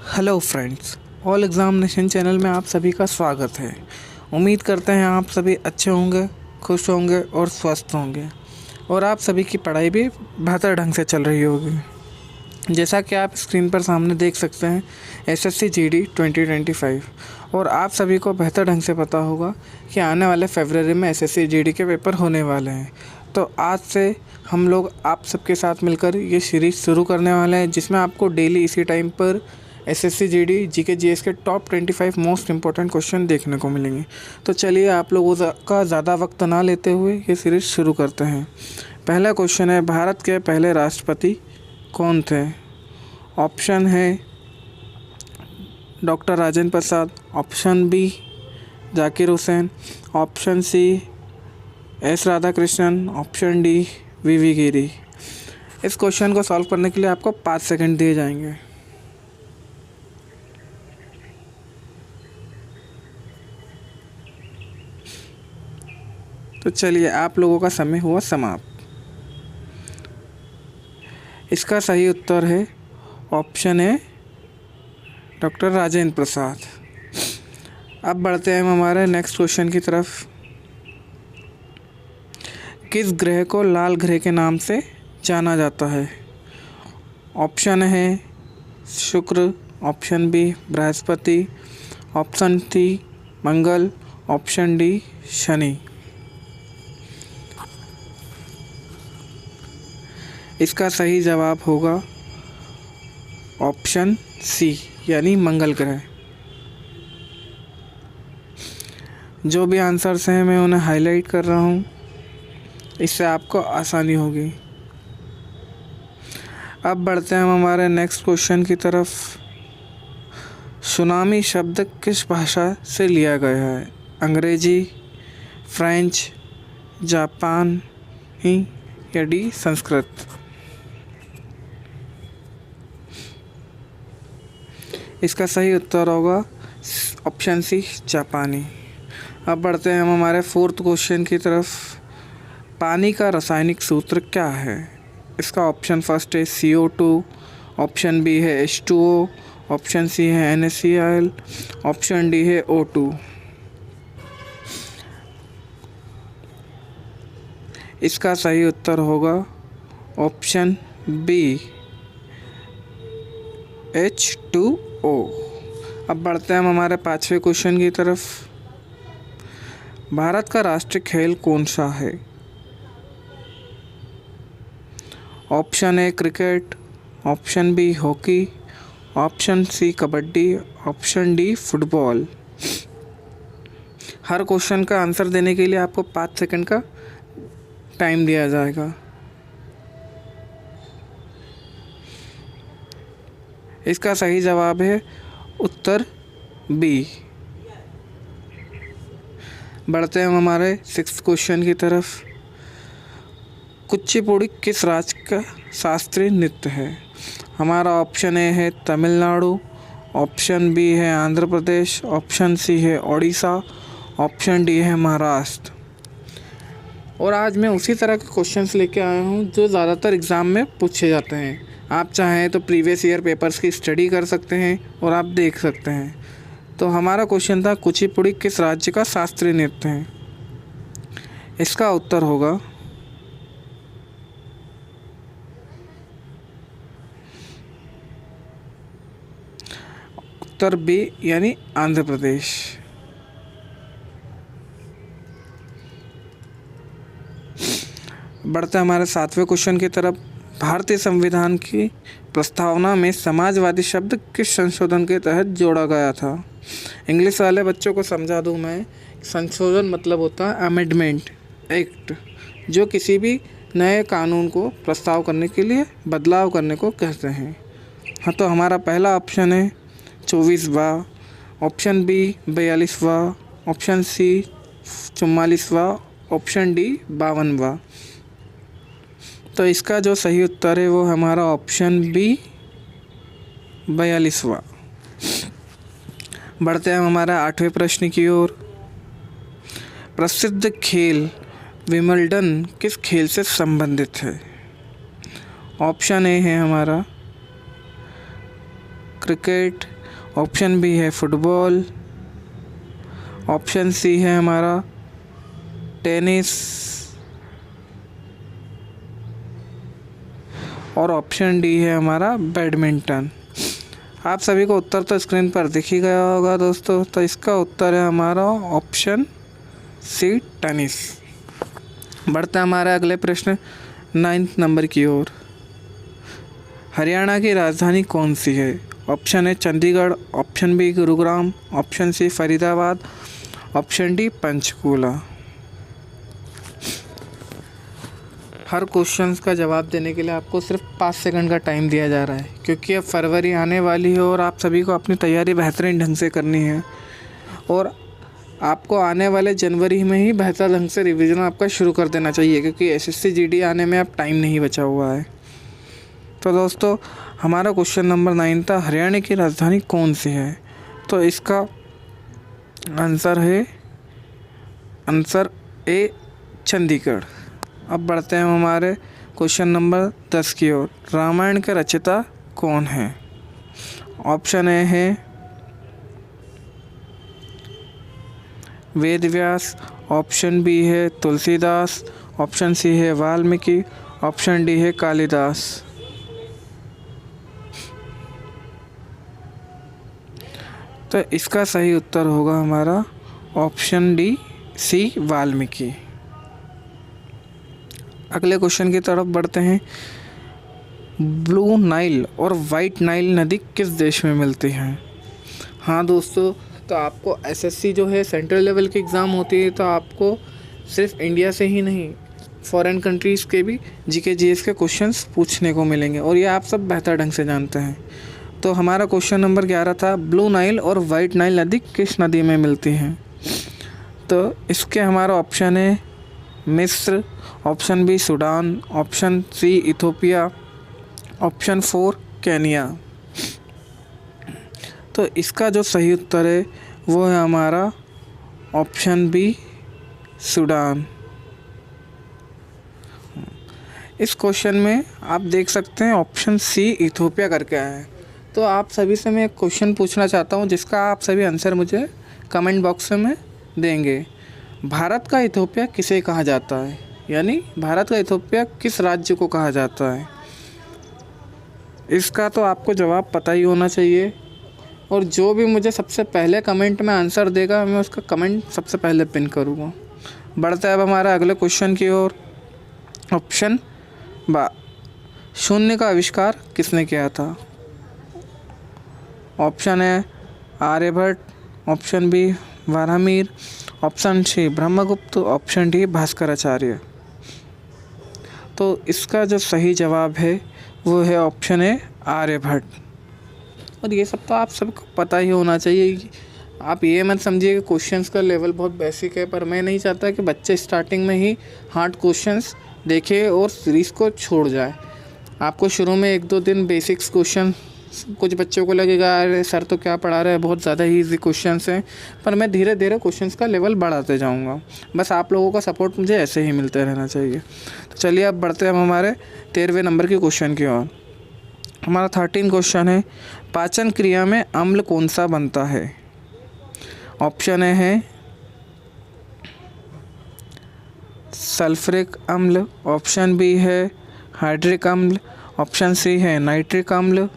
Hello friends, all examination channel में आप सभी का स्वागत है। उम्मीद करते हैं आप सभी अच्छे होंगे, खुश होंगे और स्वस्थ होंगे और आप सभी की पढ़ाई भी बेहतर ढंग से चल रही होगी। जैसा कि आप स्क्रीन पर सामने देख सकते हैं, एसएससी जीडी 2025 और आप सभी को बेहतर ढंग से पता होगा कि आने वाले फरवरी में एसएससी जीडी के पेपर होने वाले हैं। तो आज से हम लोग आप सबके साथ मिलकर ये सीरीज़ शुरू करने वाले हैं, जिसमें आपको डेली इसी टाइम पर एसएससी जीडी जीके जीएस के टॉप 25 मोस्ट इंपॉर्टेंट क्वेश्चन देखने को मिलेंगे। तो चलिए आप लोगों का ज़्यादा वक्त ना लेते हुए ये सीरीज़ शुरू करते हैं। पहला क्वेश्चन है, भारत के पहले राष्ट्रपति कौन थे? ऑप्शन है doctor Rajendra Prasad, option B Zakir Hussain, option C S Radhakrishnan, option D V Giri. इस क्वेश्चन को सॉल्व करने के लिए आपको 5 सेकंड दिए जाएंगे। तो चलिए, आप लोगों का समय हुआ समाप्त। इसका सही उत्तर है ऑप्शन ए डॉक्टर राजेंद्र प्रसाद। अब बढ़ते हैं हम हमारे नेक्स्ट क्वेश्चन की तरफ। किस ग्रह को लाल ग्रह के नाम से जाना जाता है? ऑप्शन है Shukra, option B Brihaspati, option C Mangal, option D Shani. इसका सही जवाब होगा ऑप्शन सी, यानी मंगल ग्रह। जो भी आंसर्स हैं मैं उन्हें हाईलाइट कर रहा हूँ, इससे आपको आसानी होगी। अब बढ़ते हैं हम हमारे नेक्स्ट क्वेश्चन की तरफ। सुनामी शब्द किस भाषा से लिया गया है? अंग्रेजी, फ्रेंच, जापानी या डी संस्कृत? इसका सही उत्तर होगा ऑप्शन सी जापानी। अब बढ़ते हैं हम हमारे फोर्थ क्वेश्चन की तरफ। पानी का रासायनिक सूत्र क्या है? इसका ऑप्शन फर्स्ट है CO2, ऑप्शन बी है H2O, ऑप्शन सी है NaCl, ऑप्शन डी है O2। इसका सही उत्तर होगा ऑप्शन बी H2O। अब बढ़ते हैं हम हमारे 5वें क्वेश्चन की तरफ। भारत का राष्ट्रीय खेल कौन सा है? Option A cricket, option B hockey, option C kabaddi, option D football. हर क्वेश्चन का आंसर देने के लिए आपको 5 सेकंड का टाइम दिया जाएगा। इसका सही जवाब है उत्तर बी। बढ़ते हैं हम हमारे 6th क्वेश्चन की तरफ। कुचिपुड़ी किस राज्य का शास्त्रीय नृत्य है? हमारा ऑप्शन ए है तमिलनाडु, ऑप्शन बी है आंध्र प्रदेश, ऑप्शन सी है उड़ीसा, ऑप्शन डी है महाराष्ट्र। और आज मैं उसी तरह के क्वेश्चंस लेके आया हूँ जो ज़्यादातर एग्ज़ाम में पूछे जाते हैं। आप चाहें तो प्रीवियस ईयर पेपर्स की स्टडी कर सकते हैं और आप देख सकते हैं। तो हमारा क्वेश्चन था कुचिपुड़ी किस राज्य का शास्त्रीय नृत्य है? इसका उत्तर होगा उत्तर बी, यानी आंध्र प्रदेश। बढ़ते हमारे 7वें क्वेश्चन की तरफ। भारतीय संविधान की प्रस्तावना में समाजवादी शब्द किस संशोधन के तहत जोड़ा गया था? इंग्लिश वाले बच्चों को समझा दूं मैं, संशोधन मतलब होता है अमेंडमेंट एक्ट, जो किसी भी नए कानून को प्रस्ताव करने के लिए बदलाव करने को कहते हैं। हाँ, तो हमारा पहला ऑप्शन है 24वां, ऑप्शन बी 42वां, ऑप्शन सी 44वां, ऑप्शन डी 52वां। तो इसका जो सही उत्तर है वो हमारा ऑप्शन बी 42वां। बढ़ते हैं हम हमारा 8वें प्रश्न की ओर। प्रसिद्ध खेल विंबलडन किस खेल से संबंधित है? ऑप्शन ए है हमारा क्रिकेट, ऑप्शन बी है फुटबॉल, ऑप्शन सी है हमारा टेनिस और ऑप्शन डी है हमारा बैडमिंटन। आप सभी को उत्तर तो स्क्रीन पर दिख ही गया होगा दोस्तों। तो इसका उत्तर है हमारा ऑप्शन सी टेनिस। बढ़ता है हमारा अगले प्रश्न 9th नंबर की ओर। हरियाणा की राजधानी कौन सी है? Option A Chandigarh, option B Gurugram, option C Faridabad, option D Panchkula. हर क्वेश्चन का जवाब देने के लिए आपको सिर्फ 5 सेकंड का टाइम दिया जा रहा है, क्योंकि अब फरवरी आने वाली है और आप सभी को अपनी तैयारी बेहतरीन ढंग से करनी है और आपको आने वाले जनवरी में ही बेहतर ढंग से रिवीजन आपका शुरू कर देना चाहिए, क्योंकि एसएससी जीडी आने में अब टाइम नहीं बचा हुआ है। तो दोस्तों हमारा क्वेश्चन नंबर 9 था, हरियाणा की राजधानी कौन सी है? तो इसका आंसर है आंसर ए चंडीगढ़। अब बढ़ते हैं हमारे क्वेश्चन नंबर 10 की ओर। रामायण के रचयिता कौन है? ऑप्शन ए है वेद व्यास, ऑप्शन बी है तुलसीदास, ऑप्शन सी है वाल्मीकि, ऑप्शन डी है कालिदास। तो इसका सही उत्तर होगा हमारा ऑप्शन डी सी वाल्मीकि। अगले क्वेश्चन की तरफ बढ़ते हैं। ब्लू नाइल और वाइट नाइल नदी किस देश में मिलती हैं? हाँ दोस्तों, तो आपको एसएससी जो है सेंट्रल लेवल की एग्ज़ाम होती है, तो आपको सिर्फ इंडिया से ही नहीं फॉरेन कंट्रीज़ के भी जीके जीएस के क्वेश्चंस पूछने को मिलेंगे और ये आप सब बेहतर ढंग से जानते हैं। तो हमारा क्वेश्चन नंबर 11 था, ब्लू नाइल और वाइट नाइल नदी किस नदी में मिलती हैं? तो इसके हमारा ऑप्शन है मिस्र, option B Sudan, option C Ethiopia, option 4 Kenya. तो इसका जो सही उत्तर है वो है हमारा ऑप्शन बी सूडान। इस क्वेश्चन में आप देख सकते हैं ऑप्शन सी इथोपिया करके आया है। तो आप सभी से मैं एक क्वेश्चन पूछना चाहता हूँ, जिसका आप सभी आंसर मुझे कमेंट बॉक्स में देंगे। भारत का इथोपिया किसे कहा जाता है? यानी भारत का इथोपिया किस राज्य को कहा जाता है? इसका तो आपको जवाब पता ही होना चाहिए और जो भी मुझे सबसे पहले कमेंट में आंसर देगा मैं उसका कमेंट सबसे पहले पिन करूँगा। बढ़ता है अब हमारा अगले क्वेश्चन की ओर। ऑप्शन बा, शून्य का आविष्कार किसने किया था? ऑप्शन है Aryabhata, option B Varahamihira, option C Brahmagupta, option D Bhaskaracharya. तो इसका जो सही जवाब है वो है ऑप्शन है आर्यभट्ट। और ये सब तो आप सबको पता ही होना चाहिए। आप ये मत समझिए कि क्वेश्चंस का लेवल बहुत बेसिक है, पर मैं नहीं चाहता कि बच्चे स्टार्टिंग में ही हार्ड क्वेश्चंस देखे और सीरीज़ को छोड़ जाए। आपको शुरू में 1-2 दिन बेसिक्स क्वेश्चन, कुछ बच्चों को लगेगा अरे सर तो क्या पढ़ा रहे हैं, बहुत ज़्यादा ही ईजी क्वेश्चंस हैं, पर मैं धीरे धीरे क्वेश्चंस का लेवल बढ़ाते जाऊंगा। बस आप लोगों का सपोर्ट मुझे ऐसे ही मिलते रहना चाहिए। तो चलिए अब बढ़ते हैं हम हमारे 13वें नंबर के क्वेश्चन की ओर। हमारा 13 क्वेश्चन है, पाचन क्रिया में अम्ल कौन सा बनता है? ऑप्शन ए है सल्फ्यूरिक अम्ल, ऑप्शन बी है हाइड्रिक अम्ल, ऑप्शन सी है नाइट्रिक अम्ल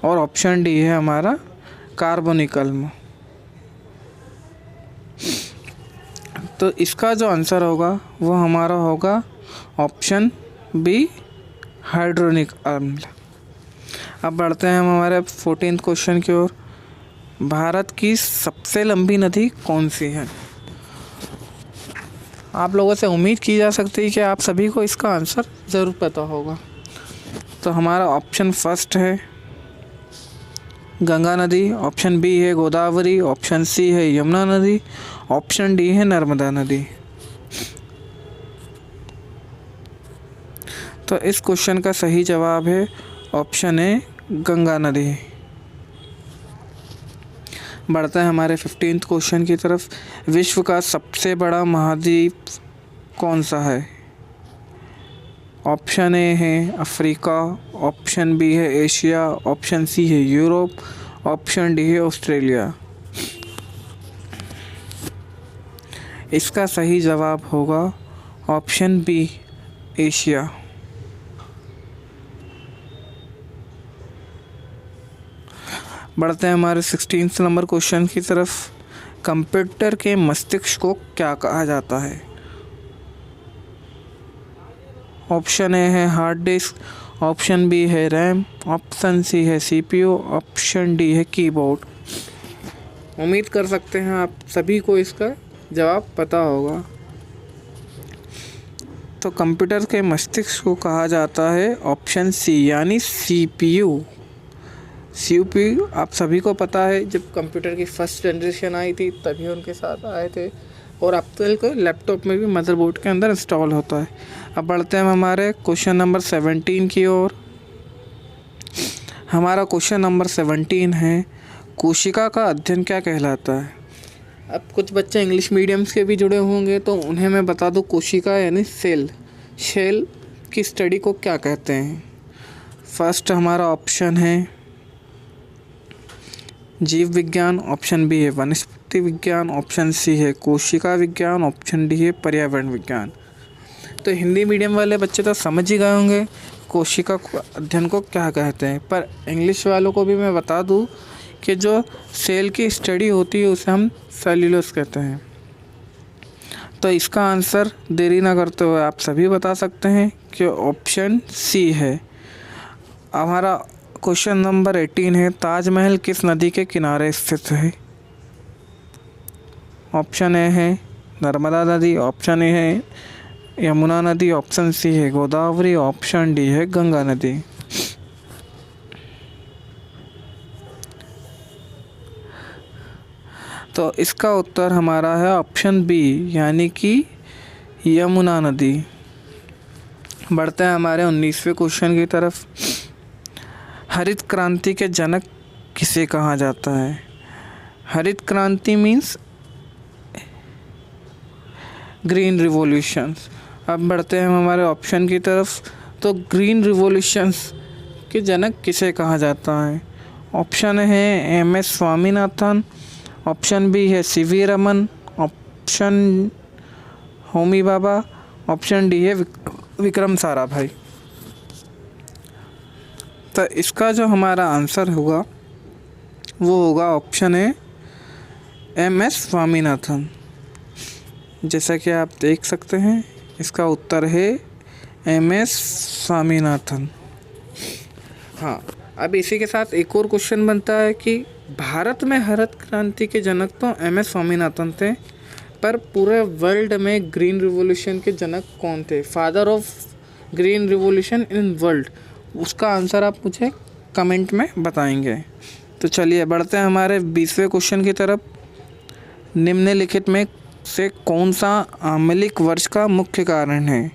और ऑप्शन डी है हमारा कार्बोनिक अम्ल। तो इसका जो आंसर होगा वो हमारा होगा ऑप्शन बी हाइड्रोनिक अम्ल। अब बढ़ते हैं हम हमारे 14th क्वेश्चन की ओर। भारत की सबसे लंबी नदी कौन सी है? आप लोगों से उम्मीद की जा सकती है कि आप सभी को इसका आंसर ज़रूर पता होगा। तो हमारा ऑप्शन फर्स्ट है गंगा नदी, ऑप्शन बी है गोदावरी, ऑप्शन सी है यमुना नदी, ऑप्शन डी है नर्मदा नदी। तो इस क्वेश्चन का सही जवाब है ऑप्शन ए गंगा नदी। बढ़ता है हमारे 15th क्वेश्चन की तरफ। विश्व का सबसे बड़ा महाद्वीप कौन सा है? ऑप्शन ए है अफ्रीका, ऑप्शन बी है एशिया, ऑप्शन सी है यूरोप, ऑप्शन डी है ऑस्ट्रेलिया। इसका सही जवाब होगा ऑप्शन बी एशिया। बढ़ते हैं हमारे 16 नंबर क्वेश्चन की तरफ। कंप्यूटर के मस्तिष्क को क्या कहा जाता है? ऑप्शन ए है हार्ड डिस्क, ऑप्शन बी है रैम, ऑप्शन सी है सीपीयू, ऑप्शन डी है कीबोर्ड। उम्मीद कर सकते हैं आप सभी को इसका जवाब पता होगा। तो कंप्यूटर के मस्तिष्क को कहा जाता है ऑप्शन सी यानी सीपीयू। सीपीयू आप सभी को पता है, जब कंप्यूटर की फर्स्ट जनरेशन आई थी तभी उनके साथ आए थे, और अब तो लैपटॉप में भी मदरबोर्ड के अंदर इंस्टॉल होता है। अब बढ़ते हैं हमारे क्वेश्चन नंबर 17 की ओर। हमारा क्वेश्चन नंबर 17 है, कोशिका का अध्ययन क्या कहलाता है? अब कुछ बच्चे इंग्लिश मीडियम्स के भी जुड़े होंगे तो उन्हें मैं बता दूं, कोशिका यानी सेल की स्टडी को क्या कहते हैं? फर्स्ट हमारा ऑप्शन है जीव विज्ञान, ऑप्शन बी है वनस्पति विज्ञान, ऑप्शन सी है कोशिका विज्ञान, ऑप्शन डी है पर्यावरण विज्ञान। तो हिंदी मीडियम वाले बच्चे तो समझ ही गए होंगे कोशिका अध्ययन को क्या कहते हैं, पर इंग्लिश वालों को भी मैं बता दूं कि जो सेल की स्टडी होती है उसे हम सेल्यूलोस कहते हैं। तो इसका आंसर देरी ना करते हुए आप सभी बता सकते हैं कि ऑप्शन सी है। हमारा क्वेश्चन नंबर 18 है, ताजमहल किस नदी के किनारे स्थित है? ऑप्शन ए है नर्मदा नदी, ऑप्शन ए है यमुना नदी, ऑप्शन सी है गोदावरी, ऑप्शन डी है गंगा नदी। तो इसका उत्तर हमारा है ऑप्शन बी यानी कि यमुना नदी। बढ़ते हैं हमारे 19वें क्वेश्चन की तरफ। हरित क्रांति के जनक किसे कहा जाता है? हरित क्रांति मीन्स ग्रीन रिवॉल्यूशंस। अब बढ़ते हैं हमारे ऑप्शन की तरफ। तो ग्रीन रिवॉल्यूशंस के जनक किसे कहा जाता है? ऑप्शन है एम.एस. स्वामीनाथन, ऑप्शन बी है CV. Raman, option Homi Bhabha, option D है विक्रम साराभाई। तो इसका जो हमारा आंसर होगा वो होगा ऑप्शन है एम.एस. स्वामीनाथन। जैसा कि आप देख सकते हैं इसका उत्तर है एम.एस. स्वामीनाथन। हाँ, अब इसी के साथ एक और क्वेश्चन बनता है कि भारत में हरित क्रांति के जनक तो एम.एस. स्वामीनाथन थे, पर पूरे वर्ल्ड में ग्रीन रिवॉल्यूशन के जनक कौन थे? Father of green revolution in world, उसका आंसर आप मुझे कमेंट में बताएंगे। तो चलिए बढ़ते हैं हमारे 20वें क्वेश्चन की तरफ। निम्नलिखित में से कौन सा आम्लिक वर्ष का मुख्य कारण है?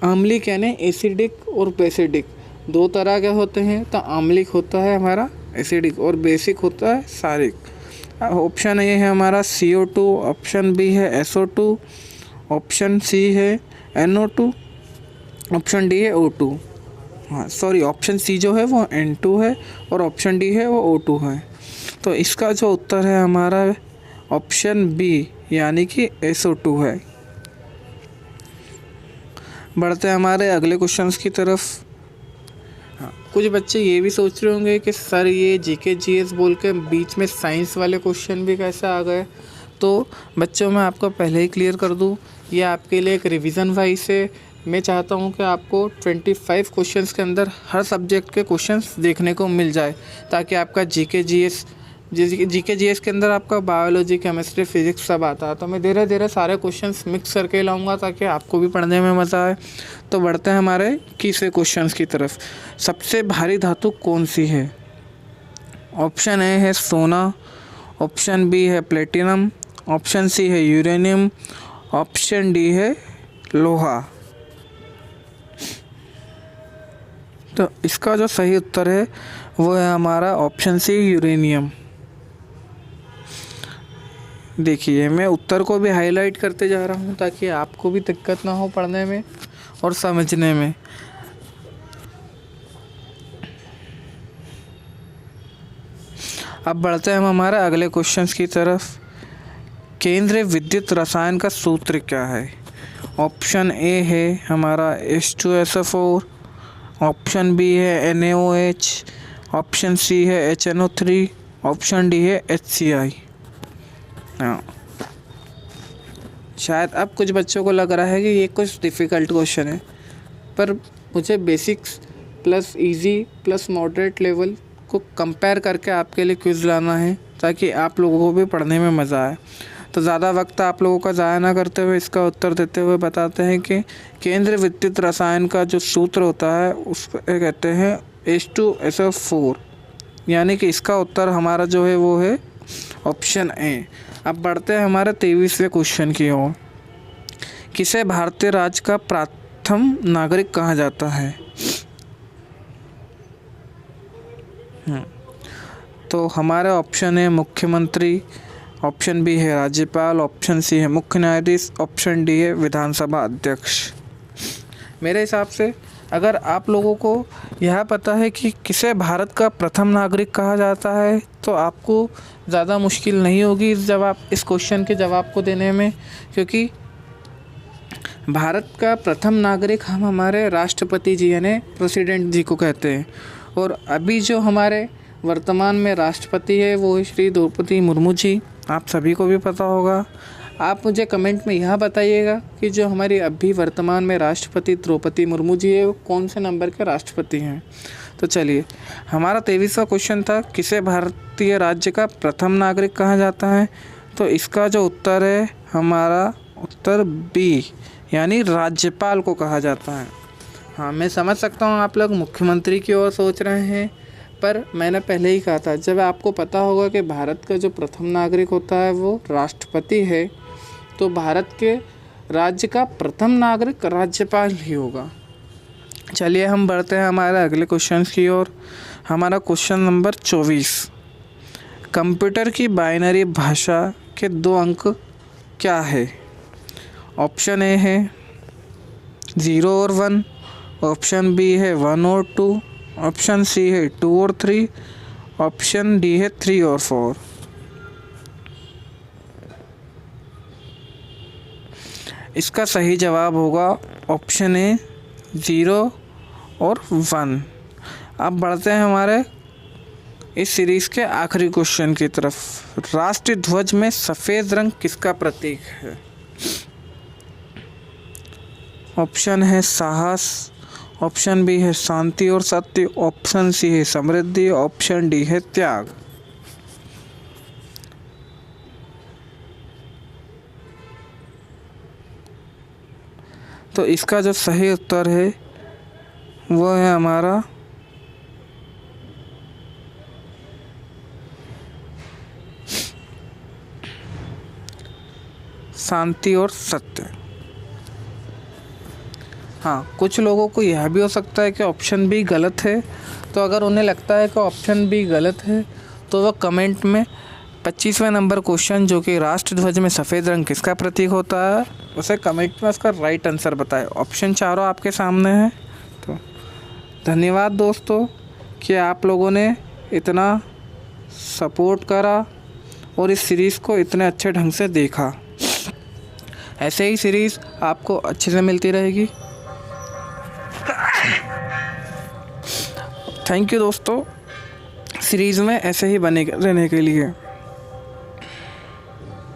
आम्लिक यानी एसिडिक और बेसिडिक, दो तरह के होते हैं। तो आम्लिक होता है हमारा एसिडिक और बेसिक होता है सारिक। ऑप्शन ए है हमारा CO2, ऑप्शन बी है SO2, ऑप्शन सी है NO2, ऑप्शन डी है O2। हाँ सॉरी, ऑप्शन सी जो है वो N2 है और ऑप्शन डी है वो O2 है। तो इसका जो उत्तर है हमारा ऑप्शन बी यानी कि SO2 है। बढ़ते हैं हमारे अगले क्वेश्चंस की तरफ। हाँ, कुछ बच्चे ये भी सोच रहे होंगे कि सर ये GK GS बोल के बीच में साइंस वाले क्वेश्चन भी कैसे आ गए। तो बच्चों मैं आपको पहले ही क्लियर कर दूँ, ये आपके लिए एक रिवीजन वाइज है। मैं चाहता हूँ कि आपको 25 क्वेश्चंस के अंदर हर सब्जेक्ट के क्वेश्चंस देखने को मिल जाए, ताकि आपका GK GS के अंदर आपका बायोलॉजी, केमिस्ट्री, फिजिक्स सब आता है। तो मैं धीरे धीरे सारे क्वेश्चंस मिक्स करके लाऊंगा ताकि आपको भी पढ़ने में मज़ा आए। तो बढ़ते हैं हमारे 21वें क्वेश्चंस की तरफ। सबसे भारी धातु कौन सी है? ऑप्शन ए है सोना, ऑप्शन बी है प्लेटिनम, ऑप्शन सी है यूरेनियम, ऑप्शन डी है लोहा। तो इसका जो सही उत्तर है वो है हमारा ऑप्शन सी यूरेनियम। देखिए मैं उत्तर को भी हाईलाइट करते जा रहा हूँ ताकि आपको भी दिक्कत ना हो पढ़ने में और समझने में। अब बढ़ते हैं हम हमारे अगले क्वेश्चंस की तरफ। केंद्रीय विद्युत रसायन का सूत्र क्या है? ऑप्शन ए है हमारा H2SO4, ऑप्शन बी है NaOH, ऑप्शन सी है HNO3, ऑप्शन डी है HCI। हाँ, शायद अब कुछ बच्चों को लग रहा है कि ये कुछ डिफ़िकल्ट क्वेश्चन है, पर मुझे basics plus easy plus moderate level को कंपेयर करके आपके लिए क्विज़ लाना है ताकि आप लोगों को भी पढ़ने में मज़ा आए। तो ज़्यादा वक्त आप लोगों का ज़ाया ना करते हुए इसका उत्तर देते हुए बताते हैं कि केंद्रीय विद्युत रसायन का जो सूत्र होता है उसको कहते हैं H2SO4, यानी कि इसका उत्तर हमारा जो है वो है ऑप्शन ए। अब बढ़ते हैं हमारे 23वें क्वेश्चन की ओर। किसे भारतीय राज्य का प्रथम नागरिक कहा जाता है? तो हमारे ऑप्शन है मुख्यमंत्री, ऑप्शन बी है राज्यपाल, ऑप्शन सी है मुख्य न्यायाधीश, ऑप्शन डी है विधानसभा अध्यक्ष। मेरे हिसाब से अगर आप लोगों को यह पता है कि किसे भारत का प्रथम नागरिक कहा जाता है तो आपको ज़्यादा मुश्किल नहीं होगी इस क्वेश्चन के जवाब को देने में, क्योंकि भारत का प्रथम नागरिक हम हमारे राष्ट्रपति जी यानी प्रेसिडेंट जी को कहते हैं। और अभी जो हमारे वर्तमान में राष्ट्रपति है वो है श्री द्रौपदी मुर्मू जी, आप सभी को भी पता होगा। आप मुझे कमेंट में यह बताइएगा कि जो हमारी अभी वर्तमान में राष्ट्रपति द्रौपदी मुर्मू जी है वो कौन से नंबर के राष्ट्रपति हैं। तो चलिए, हमारा 23वां क्वेश्चन था किसे भारतीय राज्य का प्रथम नागरिक कहा जाता है। तो इसका जो उत्तर है हमारा उत्तर बी, यानी राज्यपाल को कहा जाता है। हाँ, मैं समझ सकता हूँ आप लोग मुख्यमंत्री की ओर सोच रहे हैं, पर मैंने पहले ही कहा था जब आपको पता होगा कि भारत का जो प्रथम नागरिक होता है वो राष्ट्रपति है, तो भारत के राज्य का प्रथम नागरिक राज्यपाल ही होगा। चलिए हम बढ़ते हैं हमारे अगले क्वेश्चन की ओर। हमारा क्वेश्चन नंबर 24, कंप्यूटर की बाइनरी भाषा के 2 अंक क्या है? ऑप्शन ए है 0 और 1, ऑप्शन बी है 1 और 2, ऑप्शन सी है 2 और 3, ऑप्शन डी है 3 और 4। इसका सही जवाब होगा ऑप्शन ए 0 और 1। अब बढ़ते हैं हमारे इस सीरीज़ के आखिरी क्वेश्चन की तरफ। राष्ट्रीय ध्वज में सफ़ेद रंग किसका प्रतीक है? ऑप्शन है साहस, ऑप्शन बी है शांति और सत्य, ऑप्शन सी है समृद्धि, ऑप्शन डी है त्याग। तो इसका जो सही उत्तर है वो है हमारा शांति और सत्य। हाँ, कुछ लोगों को यह भी हो सकता है कि ऑप्शन बी गलत है, तो अगर उन्हें लगता है कि ऑप्शन बी गलत है तो वह कमेंट में 25वें नंबर क्वेश्चन जो कि राष्ट्र ध्वज में सफ़ेद रंग किसका प्रतीक होता है उसे कमेंट में उसका राइट आंसर बताएं। ऑप्शन चारों आपके सामने हैं। तो धन्यवाद दोस्तों कि आप लोगों ने इतना सपोर्ट करा और इस सीरीज़ को इतने अच्छे ढंग से देखा। ऐसे ही सीरीज़ आपको अच्छे से मिलती रहेगी। थैंक यू दोस्तों सीरीज़ में ऐसे ही बने रहने के लिए।